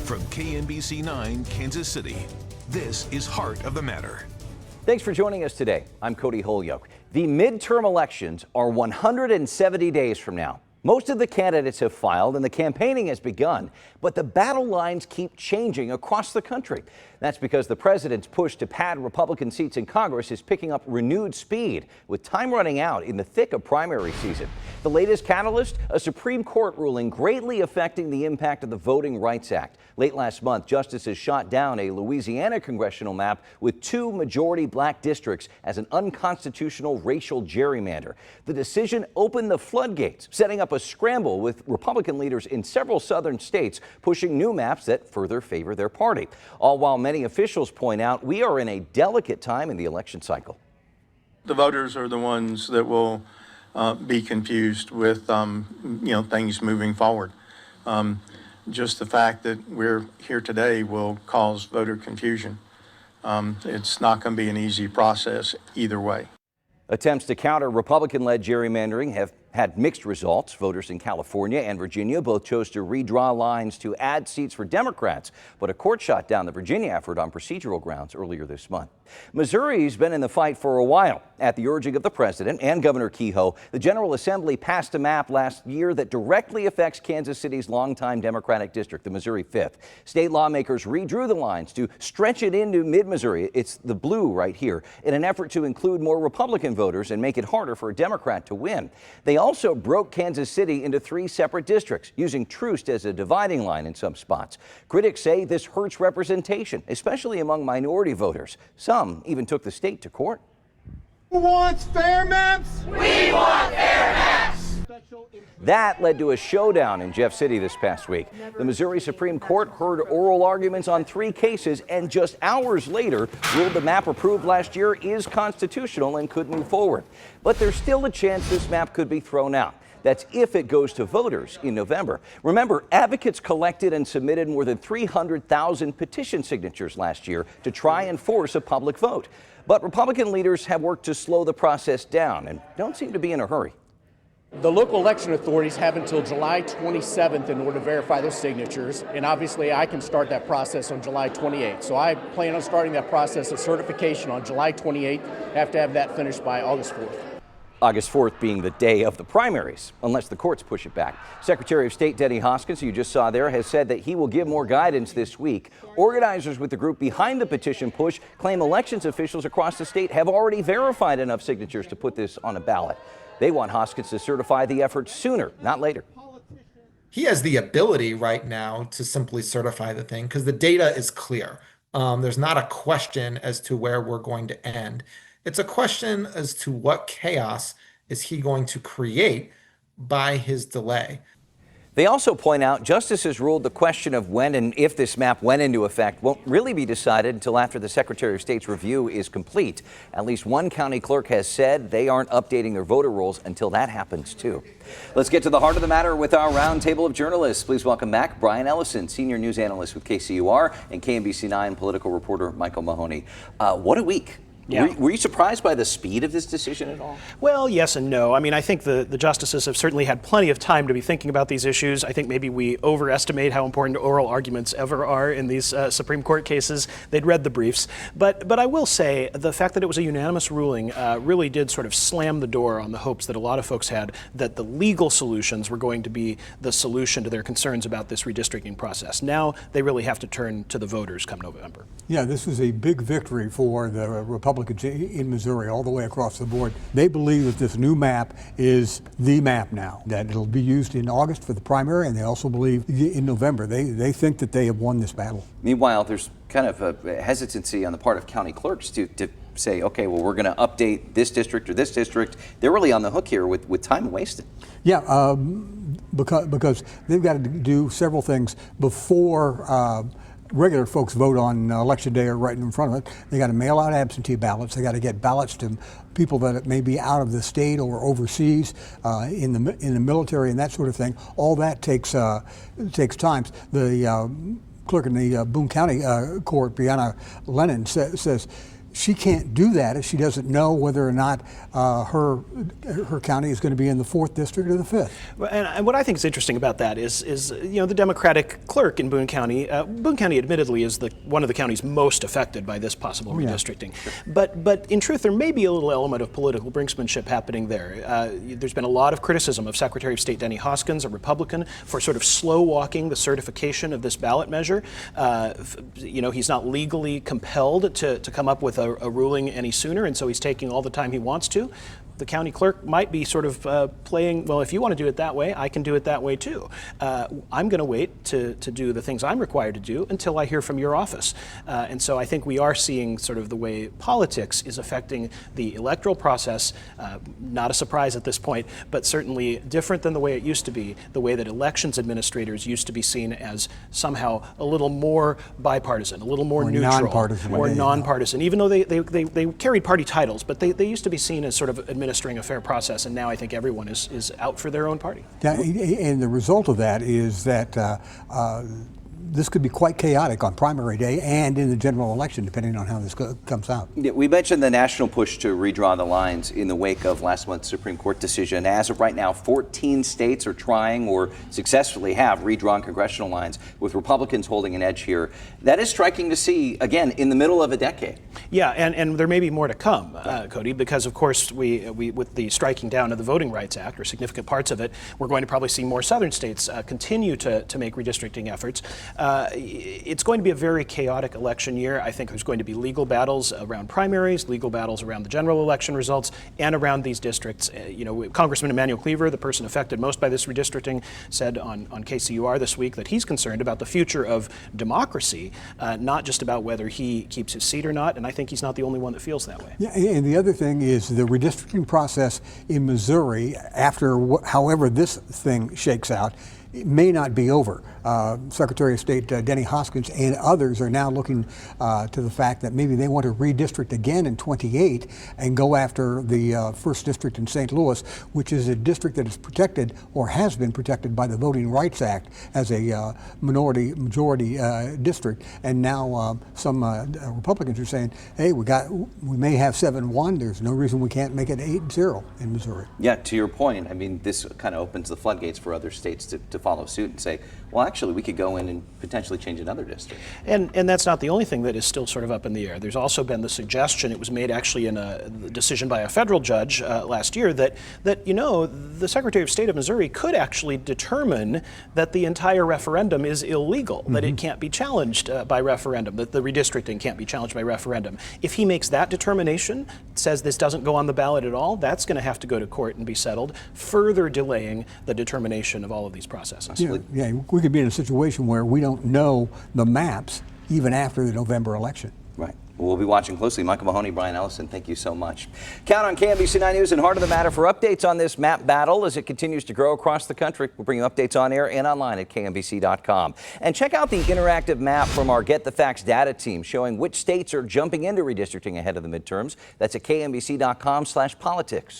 From KMBC 9, Kansas City, this is Heart of the Matter. Thanks for joining us today. I'm Cody Holyoke. The midterm elections are 170 days from now. Most of the candidates have filed and the campaigning has begun, but the battle lines keep changing across the country. That's because the president's push to pad Republican seats in Congress is picking up renewed speed, with time running out in the thick of primary season. The latest catalyst, a Supreme Court ruling greatly affecting the impact of the Voting Rights Act. Late last month, justices shot down a Louisiana congressional map with 2 majority black districts as an unconstitutional racial gerrymander. The decision opened the floodgates, setting up a scramble with Republican leaders in several southern states pushing new maps that further favor their party. All while many officials point out we are in a delicate time in the election cycle. The voters are the ones that will be confused with things moving forward. Just the fact that we're here today will cause voter confusion. It's not going to be an easy process either way. Attempts to counter Republican-led gerrymandering have had mixed results. Voters in California and Virginia both chose to redraw lines to add seats for Democrats, but a court shot down the Virginia effort on procedural grounds earlier this month. Missouri's been in the fight for a while. At the urging of the president and Governor Kehoe, the General Assembly passed a map last year that directly affects Kansas City's longtime Democratic district, the Missouri 5th. State lawmakers redrew the lines to stretch it into mid-Missouri, it's the blue right here, in an effort to include more Republican voters and make it harder for a Democrat to win. They also broke Kansas City into 3 separate districts, using Troost as a dividing line in some spots. Critics say this hurts representation, especially among minority voters. Some even took the state to court. Who wants fair maps? We want fair maps! That led to a showdown in Jeff City this past week. The Missouri Supreme Court heard oral arguments on 3 cases and just hours later ruled the map approved last year is constitutional and could move forward. But there's still a chance this map could be thrown out. That's if it goes to voters in November. Remember, advocates collected and submitted more than 300,000 petition signatures last year to try and force a public vote. But Republican leaders have worked to slow the process down and don't seem to be in a hurry. The local election authorities have until July 27th in order to verify those signatures, and obviously I can start that process on July 28th. So I plan on starting that process of certification on July 28th. I have to have that finished by August 4th. August 4th being the day of the primaries, unless the courts push it back. Secretary of State Denny Hoskins, who you just saw there, has said that he will give more guidance this week. Organizers with the group behind the petition push claim elections officials across the state have already verified enough signatures to put this on a ballot. They want Hoskins to certify the effort sooner, not later. He has the ability right now to simply certify the thing because the data is clear. There's not a question as to where we're going to end. It's a question as to what chaos is he going to create by his delay. They also point out justices ruled the question of when and if this map went into effect won't really be decided until after the Secretary of State's review is complete. At least one county clerk has said they aren't updating their voter rolls until that happens too. Let's get to the heart of the matter with our roundtable of journalists. Please welcome back Brian Ellison, senior news analyst with KCUR, and KMBC 9 political reporter Michael Mahoney. What a week. Yeah. Were you surprised by the speed of this decision at all? Well, yes and no. I mean, I think the justices have certainly had plenty of time to be thinking about these issues. I think maybe we overestimate how important oral arguments ever are in these Supreme Court cases. They'd read the briefs. But I will say the fact that it was a unanimous ruling really did sort of slam the door on the hopes that a lot of folks had that the legal solutions were going to be the solution to their concerns about this redistricting process. Now they really have to turn to the voters come November. Yeah, this is a big victory for the Republicans in Missouri all the way across the board. They believe that this new map is the map now, that it'll be used in August for the primary, and they also believe in November. They think that they have won this battle. Meanwhile, there's kind of a hesitancy on the part of county clerks to say, okay, well, we're going to update this district or this district. They're really on the hook here with time wasted. Yeah, because they've got to do several things before regular folks vote on election day or right in front of it. They got to mail out absentee ballots. They got to get ballots to people that may be out of the state or overseas, in the military and that sort of thing. All that takes time. The clerk in the Boone County Court, Brianna Lennon, says she can't do that if she doesn't know whether or not her county is going to be in the 4th district or the 5th. And what I think is interesting about that is the Democratic clerk in Boone County. Boone County, admittedly, is one of the counties most affected by this possible redistricting. But in truth, there may be a little element of political brinksmanship happening there. There's been a lot of criticism of Secretary of State Denny Hoskins, a Republican, for sort of slow walking the certification of this ballot measure. He's not legally compelled to come up with a ruling any sooner, and so he's taking all the time he wants to. The county clerk might be sort of playing, well, if you want to do it that way, I can do it that way too. I'm going to wait to do the things I'm required to do until I hear from your office. And so I think we are seeing sort of the way politics is affecting the electoral process. Not a surprise at this point, but certainly different than the way it used to be, the way that elections administrators used to be seen as somehow a little more bipartisan, a little more neutral, nonpartisan, or nonpartisan, even though they carried party titles, but they used to be seen as sort of administering a fair process, and now I think everyone is out for their own party. Yeah, and the result of that is that this could be quite chaotic on primary day and in the general election, depending on how this comes out. We mentioned the national push to redraw the lines in the wake of last month's Supreme Court decision. As of right now, 14 states are trying or successfully have redrawn congressional lines, with Republicans holding an edge here. That is striking to see, again, in the middle of a decade. Yeah, and there may be more to come, Cody, because of course we with the striking down of the Voting Rights Act, or significant parts of it, we're going to probably see more southern states continue to make redistricting efforts. It's going to be a very chaotic election year. I think there's going to be legal battles around primaries, legal battles around the general election results, and around these districts. Congressman Emanuel Cleaver, the person affected most by this redistricting, said on KCUR this week that he's concerned about the future of democracy, not just about whether he keeps his seat or not, and I think he's not the only one that feels that way. Yeah, and the other thing is the redistricting process in Missouri, after however this thing shakes out, it may not be over. Secretary of State Denny Hoskins and others are now looking to the fact that maybe they want to redistrict again in 28 and go after the 1st District in St. Louis, which is a district that is protected or has been protected by the Voting Rights Act as a majority district. And now some Republicans are saying, hey, we may have 7-1. There's no reason we can't make it 8-0 in Missouri. Yeah, to your point, I mean, this kind of opens the floodgates for other states to follow suit and say, well, actually, we could go in and potentially change another district. And that's not the only thing that is still sort of up in the air. There's also been the suggestion, it was made actually in a decision by a federal judge last year, that the Secretary of State of Missouri could actually determine that the entire referendum is illegal, that it can't be challenged by referendum, that the redistricting can't be challenged by referendum. If he makes that determination, says this doesn't go on the ballot at all, that's going to have to go to court and be settled, further delaying the determination of all of these processes. Yeah, we could be in a situation where we don't know the maps even after the November election. Right. We'll be watching closely. Michael Mahoney, Brian Ellison, thank you so much. Count on KMBC 9 News and Heart of the Matter for updates on this map battle as it continues to grow across the country. We'll bring you updates on air and online at KMBC.com. And check out the interactive map from our Get the Facts data team showing which states are jumping into redistricting ahead of the midterms. That's at KMBC.com/politics.